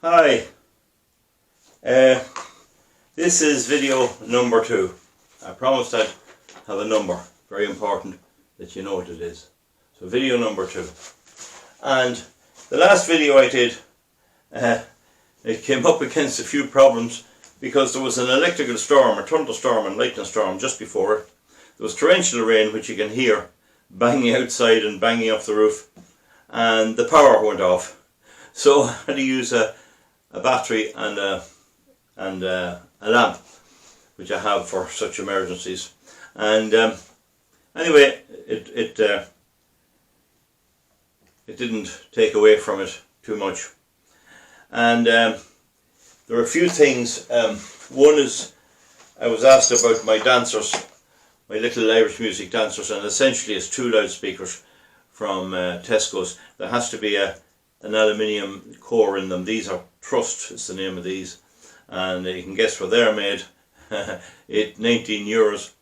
Hi, this is video number 2. I promised I'd have a number, very important that you know what it is. So video number 2. And the last video I did, it came up against a few problems because there was an electrical storm, a thunderstorm and lightning storm just before it. There was torrential rain, which you can hear banging outside and banging off the roof, and the power went off. So I had to use a battery and a lamp, which I have for such emergencies. And anyway, it didn't take away from it too much. And there are a few things. One is, I was asked about my dancers, my little Irish music dancers, and essentially it's 2 loudspeakers from Tesco's. There has to be an aluminium core in them. These are Trust is the name of these, and you can guess where they're made. 19 euros,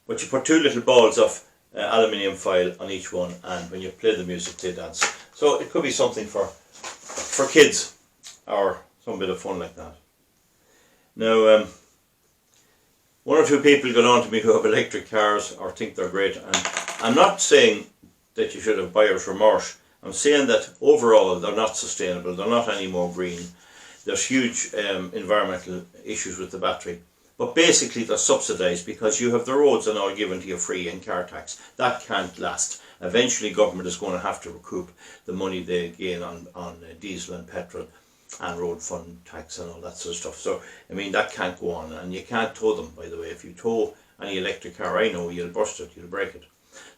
but you put 2 little balls of aluminium foil on each one, and when you play the music they dance. So it could be something for kids or some bit of fun like that. Now 1 or 2 people got on to me who have electric cars or think they're great, and I'm not saying that you should have buyer's remorse. I'm saying that overall they're not sustainable, they're not any more green. There's huge environmental issues with the battery. But basically they're subsidised because you have the roads and all given to you free and car tax. That can't last. Eventually government is going to have to recoup the money they gain on diesel and petrol and road fund tax and all that sort of stuff. So, I mean, that can't go on, and you can't tow them, by the way. If you tow any electric car, I know you'll burst it, you'll break it.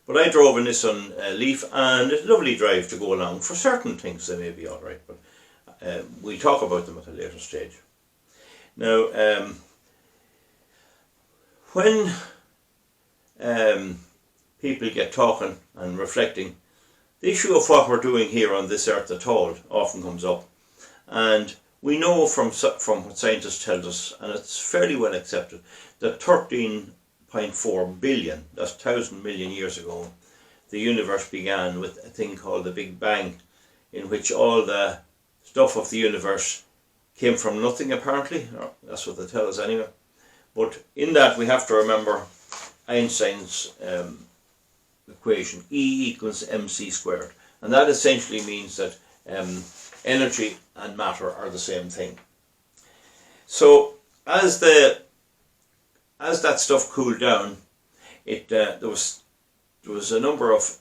But I drove a Nissan Leaf, and it's a lovely drive to go along. For certain things they may be alright, but we'll talk about them at a later stage. Now, when people get talking and reflecting, the issue of what we're doing here on this earth at all often comes up. And we know from what scientists tell us, and it's fairly well accepted, that 13.4 billion, that's 1,000 million years ago, the universe began with a thing called the Big Bang, in which all the stuff of the universe came from nothing, apparently. That's what they tell us anyway. But in that we have to remember Einstein's equation, E equals mc squared. And that essentially means that energy and matter are the same thing. So as that stuff cooled down, there was a number of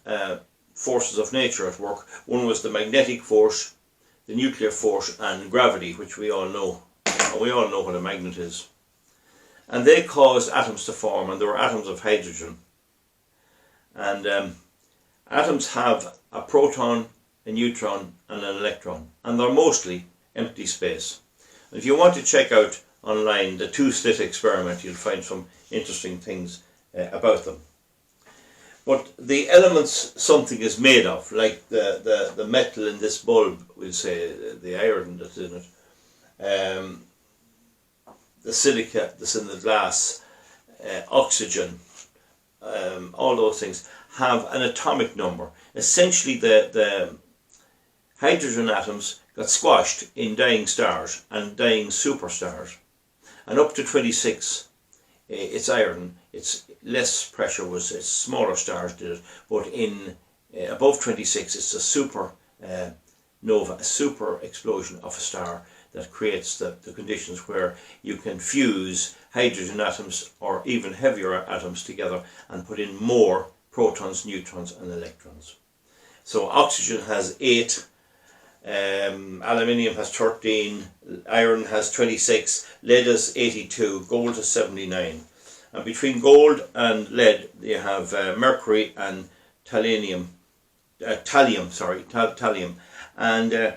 forces of nature at work. One was the magnetic force, the nuclear force, and gravity, which we all know. And we all know what a magnet is. And they caused atoms to form, and there were atoms of hydrogen. And atoms have a proton, a neutron, and an electron, and they're mostly empty space. And if you want to check out online the 2-slit experiment, you'll find some interesting things about them. But the elements something is made of, like the metal in this bulb, we'll say, the iron that's in it, the silica that's in the glass, oxygen, all those things have an atomic number. Essentially the hydrogen atoms got squashed in dying stars and dying superstars, and up to 26 it's iron. It's less pressure, it's smaller stars did it, but in above 26 it's a super nova, a super explosion of a star that creates the conditions where you can fuse hydrogen atoms or even heavier atoms together and put in more protons, neutrons and electrons. So oxygen has 8, aluminium has 13, iron has 26, lead is 82, gold is 79. And between gold and lead you have mercury and thallium. And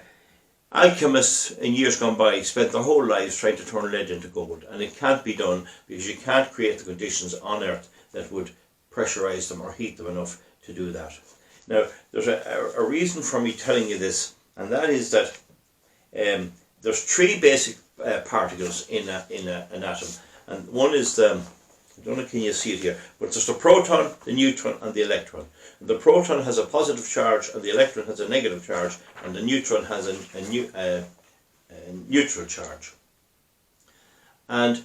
alchemists in years gone by spent their whole lives trying to turn lead into gold, and it can't be done because you can't create the conditions on Earth that would pressurize them or heat them enough to do that. Now, there's a reason for me telling you this, and that is that there's 3 basic particles in an atom, and one is the, I don't know, can you see it here, but there's the proton, the neutron and the electron. The proton has a positive charge and the electron has a negative charge, and the neutron has neutral charge. And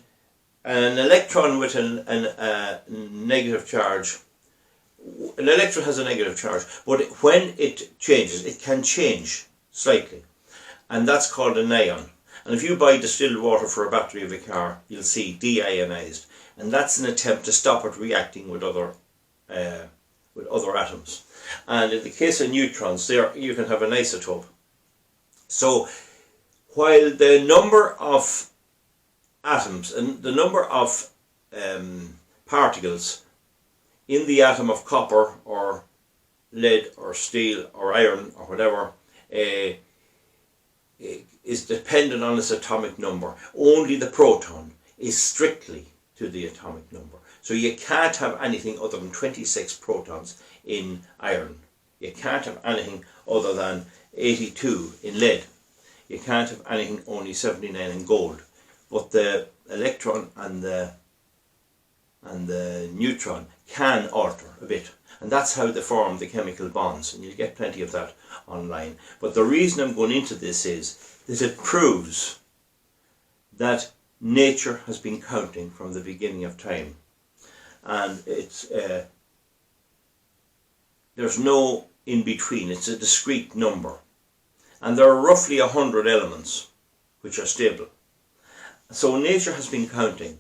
an electron with a negative charge, an electron has a negative charge, but when it changes, it can change slightly, and that's called an ion. And if you buy distilled water for a battery of a car, you'll see deionized, and that's an attempt to stop it reacting with other atoms. And in the case of neutrons, there you can have an isotope. So while the number of atoms and the number of particles in the atom of copper or lead or steel or iron or whatever is dependent on its atomic number, only the proton is strictly to the atomic number. So you can't have anything other than 26 protons in iron. You can't have anything other than 82 in lead. You can't have anything only 79 in gold. But the electron and the neutron can alter a bit. And that's how they form the chemical bonds. And you'll get plenty of that online. But the reason I'm going into this is that it proves that nature has been counting from the beginning of time. And it's there's no in between. It's a discrete number. And there are roughly 100 elements which are stable. So nature has been counting,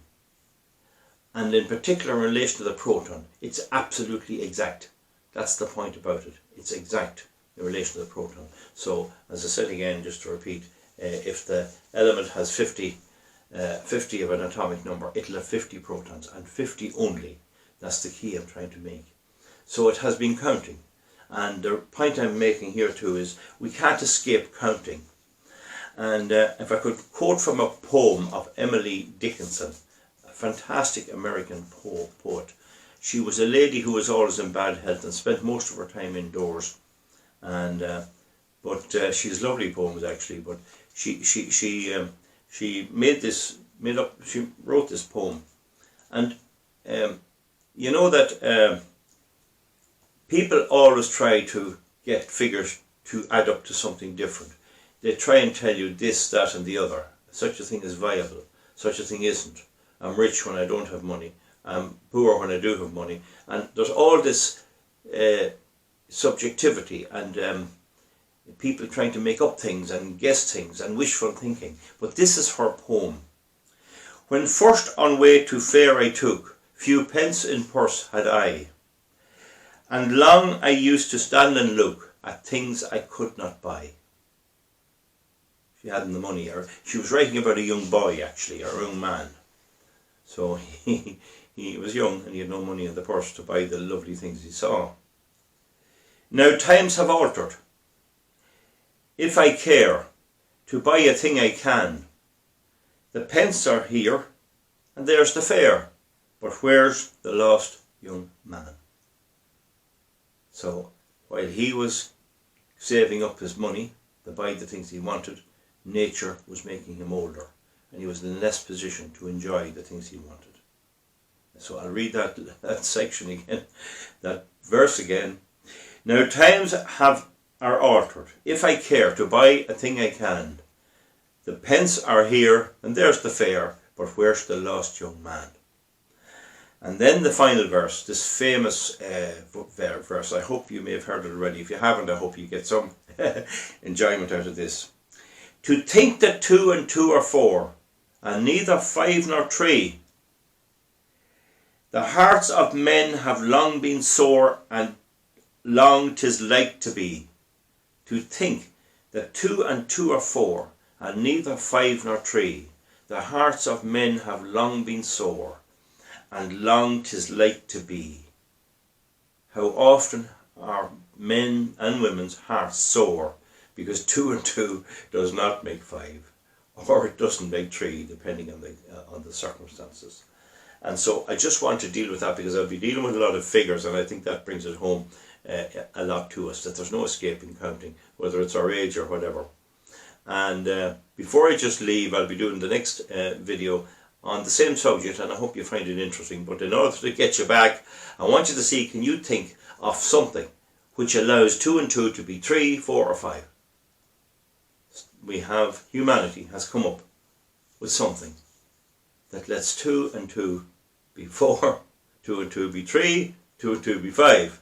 and in particular in relation to the proton, it's absolutely exact. That's the point about it. It's exact in relation to the proton. So, as I said again, just to repeat, if the element has 50 of an atomic number, it'll have 50 protons, and 50 only. That's the key I'm trying to make. So it has been counting. And the point I'm making here too is we can't escape counting. And if I could quote from a poem of Emily Dickinson, a fantastic American poet. She was a lady who was always in bad health and spent most of her time indoors. And but she's lovely poems actually. But she wrote this poem, and you know that people always try to get figures to add up to something different. They try and tell you this, that and the other. Such a thing is viable. Such a thing isn't. I'm rich when I don't have money. I'm poor when I do have money. And there's all this subjectivity and people trying to make up things and guess things and wishful thinking. But this is her poem. When first on way to fair I took, few pence in purse had I. And long I used to stand and look at things I could not buy. She hadn't the money, or she was writing about a young boy actually, or a young man. So he was young and he had no money in the purse to buy the lovely things he saw. Now times have altered. If I care to buy a thing I can, the pence are here and there's the fare, but where's the lost young man? So while he was saving up his money to buy the things he wanted, nature was making him older, and he was in less position to enjoy the things he wanted. So I'll read that section again, that verse again. Now times are altered. If I care to buy a thing I can, the pence are here and there's the fare, but where's the lost young man? And then the final verse, this famous verse. I hope you may have heard it already. If you haven't, I hope you get some enjoyment out of this. To think that 2 and 2 are 4, and neither 5 nor 3. The hearts of men have long been sore, and long 'tis like to be. To think that 2 and 2 are 4, and neither 5 nor 3. The hearts of men have long been sore, and long 'tis like to be. How often are men and women's hearts sore because 2 and 2 does not make 5, or it doesn't make 3, depending on the circumstances. And so I just want to deal with that because I'll be dealing with a lot of figures, and I think that brings it home a lot to us, that there's no escaping counting, whether it's our age or whatever. And before I just leave, I'll be doing the next video on the same subject, and I hope you find it interesting. But in order to get you back, I want you to see, can you think of something which allows 2 and 2 to be 3, 4 or 5? humanity has come up with something that lets 2 and 2 be 4, 2 and 2 be 3, 2 and 2 be 5.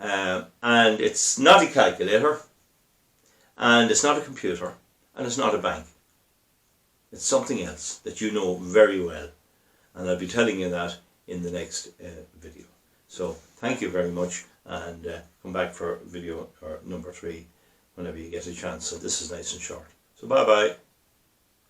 And it's not a calculator, and it's not a computer, and it's not a bank. It's something else that you know very well, and I'll be telling you that in the next video. So thank you very much, and come back for video number 3 whenever you get a chance. So this is nice and short. So bye bye.